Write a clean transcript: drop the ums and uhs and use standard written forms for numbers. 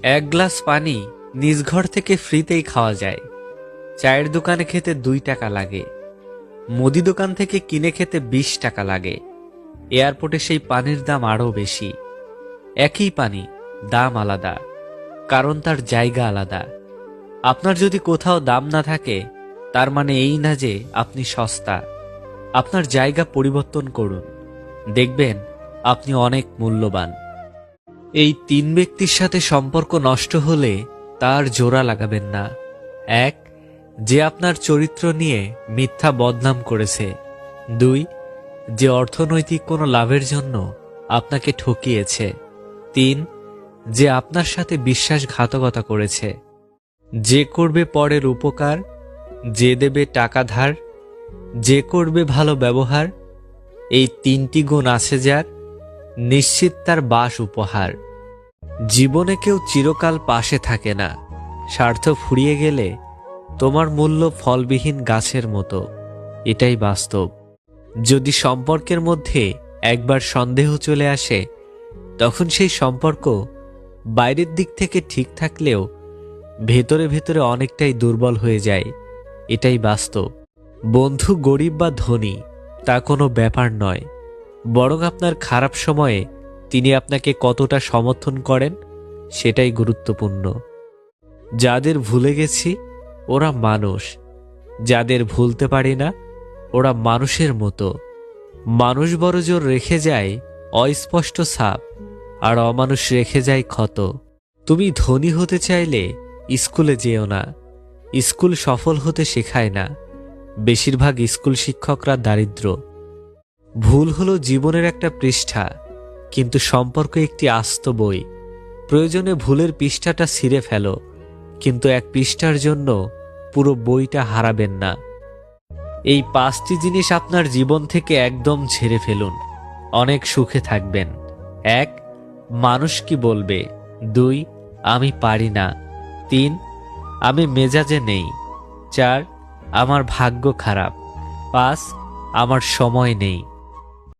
এক গ্লাস পানি নিজ ঘর থেকে ফ্রিতেই খাওয়া যায়। চায়ের দোকানে খেতে 2 টাকা লাগে, মুদি দোকান থেকে কিনে খেতে 20 টাকা লাগে। এয়ারপোর্টে সেই পানির দাম আরও বেশি। একই পানি, দাম আলাদা, কারণ তার জায়গা আলাদা। আপনার যদি কোথাও দাম না থাকে, তার মানে এই না যে আপনি সস্তা। আপনার জায়গা পরিবর্তন করুন, দেখবেন আপনি অনেক মূল্যবান। এই 3 ব্যক্তির সাথে সম্পর্ক নষ্ট হলে তার জোড়া লাগাবেন না। 1, যে আপনার চরিত্র নিয়ে মিথ্যা বদনাম করেছে। 2, যে অর্থনৈতিক কোনো লাভের জন্য আপনাকে ঠকিয়েছে। 3, যে আপনার সাথে বিশ্বাসঘাতকতা করেছে। যে করবে পরের উপকার, যে দেবে টাকা ধার, যে করবে ভালো ব্যবহার, এই 3টি গুণ আছে যার, নিশ্চিত তার বাস উপহার। জীবনে কেউ চিরকাল পাশে থাকে না। স্বার্থ ফুরিয়ে গেলে তোমার মূল্য ফলবিহীন গাছের মতো, এটাই বাস্তব। যদি সম্পর্কের মধ্যে একবার সন্দেহ চলে আসে, তখন সেই সম্পর্ক বাইরের দিক থেকে ঠিক থাকলেও ভেতরে ভেতরে অনেকটাই দুর্বল হয়ে যায়, এটাই বাস্তব। বন্ধু গরিব বা ধনী তা কোনো ব্যাপার নয়, বরং আপনার খারাপ সময়ে তিনি আপনাকে কতটা সমর্থন করেন সেটাই গুরুত্বপূর্ণ। যাদের ভুলে গেছি ওরা মানুষ, যাদের ভুলতে পারি না ওরা মানুষের মতো। মানুষ বড় জোর রেখে যায় অস্পষ্ট ছাপ, আর অমানুষ রেখে যায় ক্ষত। তুমি ধনী হতে চাইলে স্কুলে যেও না, স্কুল সফল হতে শেখায় না। বেশিরভাগ স্কুল শিক্ষকরা দারিদ্র। ভুল হলো জীবনের একটা পৃষ্ঠা, কিন্তু সম্পর্ক একটি আস্ত বই। প্রয়োজনে ভুলের পৃষ্ঠাটা ছিঁড়ে ফেলো, কিন্তু এক পৃষ্ঠার জন্য পুরো বইটা হারাবেন না। এই 5টি জিনিস আপনার জীবন থেকে একদম ঝেড়ে ফেলুন, অনেক সুখে থাকবেন। 1, মানুষ কি বলবে। 2, আমি পারি না। 3, আমি মেজাজে নেই। 4, আমার ভাগ্য খারাপ। 5, আমার সময় নেই।